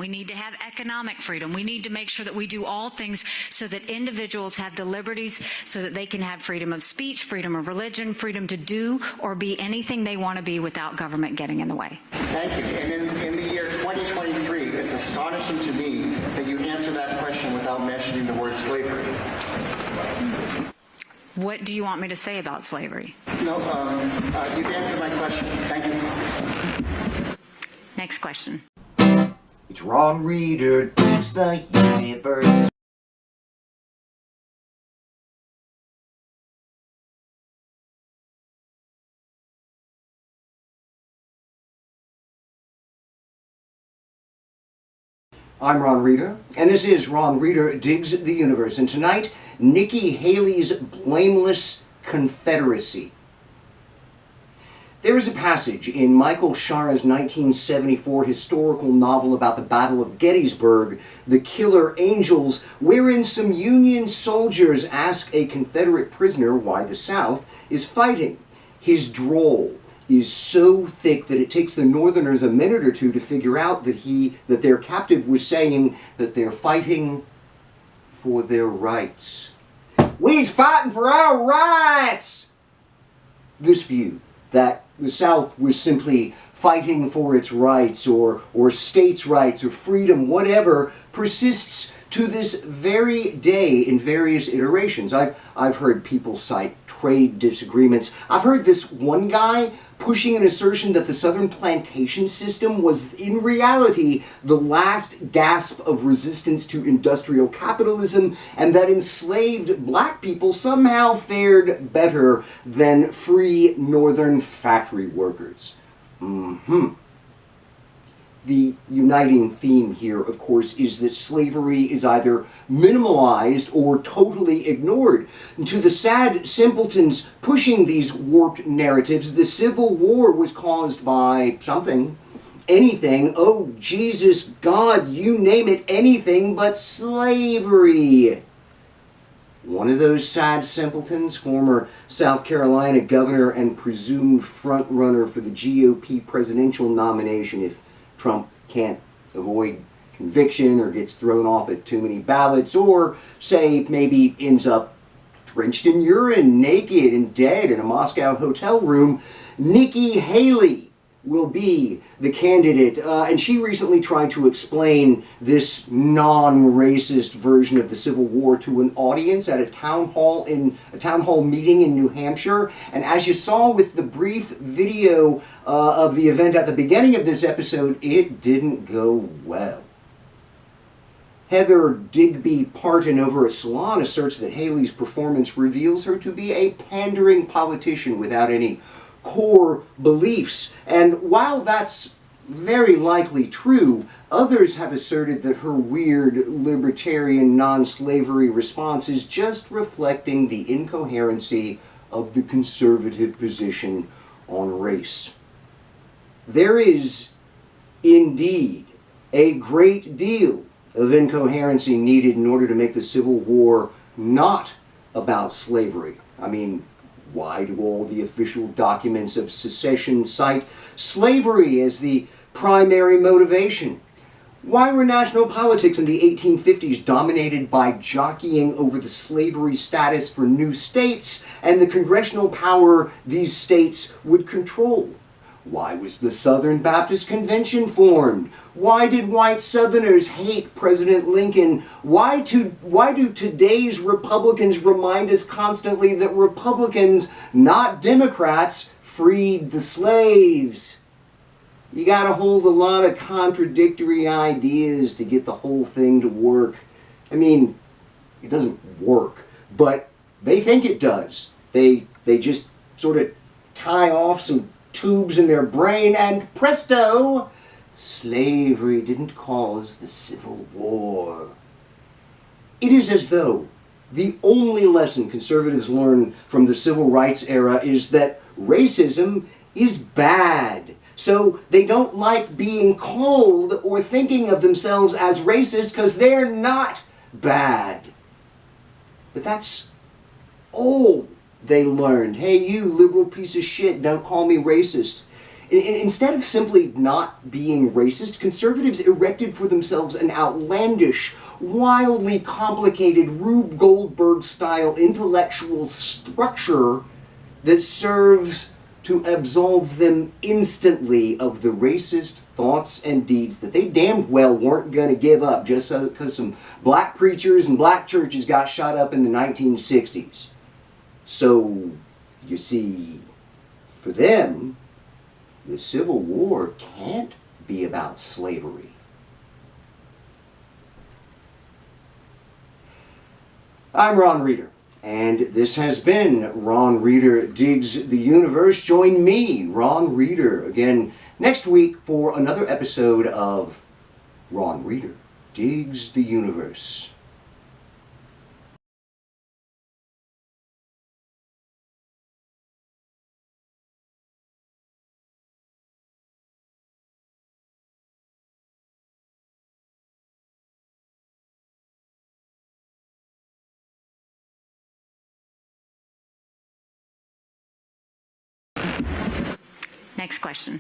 We need to have economic freedom. We need to make sure that we do all things so that individuals have the liberties so that they can have freedom of speech, freedom of religion, freedom to do or be anything they want to be without government getting in the way. Thank you. And in the year 2023, it's astonishing to me that you answer that question without mentioning the word slavery. What do you want me to say about slavery? No, you've answered my question. Thank you. Next question. It's Ron Reader digs the universe. I'm Ron Reader, and this is Ron Reader Digs the Universe. And tonight, Nikki Haley's Blameless Confederacy. There is a passage in Michael Shara's 1974 historical novel about the Battle of Gettysburg, The Killer Angels, wherein some Union soldiers ask a Confederate prisoner why the South is fighting. His drawl is so thick that it takes the Northerners a minute or two to figure out that their captive was saying that they're fighting for their rights. We's fighting for our rights! This view that the South was simply fighting for its rights or states' rights or freedom, whatever, persists to this very day in various iterations. I've heard people cite trade disagreements. I've heard this one guy pushing an assertion that the Southern plantation system was in reality the last gasp of resistance to industrial capitalism, and that enslaved black people somehow fared better than free northern factory workers. The uniting theme here, of course, is that slavery is either minimalized or totally ignored. And to the sad simpletons pushing these warped narratives, the Civil War was caused by something, anything, oh Jesus, God, you name it, anything but slavery. One of those sad simpletons, former South Carolina governor and presumed frontrunner for the GOP presidential nomination if Trump can't avoid conviction or gets thrown off at too many ballots, or, say, maybe ends up drenched in urine, naked and dead in a Moscow hotel room, Nikki Haley will be the candidate. And she recently tried to explain this non-racist version of the Civil War to an audience at a town hall meeting in New Hampshire. And as you saw with the brief video of the event at the beginning of this episode, it didn't go well. Heather Digby Parton over at Salon asserts that Haley's performance reveals her to be a pandering politician without any core beliefs. And while that's very likely true, others have asserted that her weird libertarian non-slavery response is just reflecting the incoherency of the conservative position on race. There is indeed a great deal of incoherency needed in order to make the Civil War not about slavery. I mean, why do all the official documents of secession cite slavery as the primary motivation? Why were national politics in the 1850s dominated by jockeying over the slavery status for new states and the congressional power these states would control? Why was the Southern Baptist Convention formed? Why did white Southerners hate President Lincoln? Why do today's Republicans remind us constantly that Republicans, not Democrats, freed the slaves? You gotta hold a lot of contradictory ideas to get the whole thing to work. I mean, it doesn't work, but they think it does. They just sort of tie off some tubes in their brain and presto, slavery didn't cause the Civil War. It is as though the only lesson conservatives learn from the civil rights era is that racism is bad. So they don't like being called or thinking of themselves as racist because they're not bad. But that's all they learned. Hey, you liberal piece of shit, don't call me racist. Instead of simply not being racist, conservatives erected for themselves an outlandish, wildly complicated Rube Goldberg-style intellectual structure that serves to absolve them instantly of the racist thoughts and deeds that they damned well weren't going to give up just because some black preachers and black churches got shot up in the 1960s. So, you see, for them, the Civil War can't be about slavery. I'm Ron Reeder, and this has been Ron Reeder Digs the Universe. Join me, Ron Reeder, again next week for another episode of Ron Reeder Digs the Universe. Next question.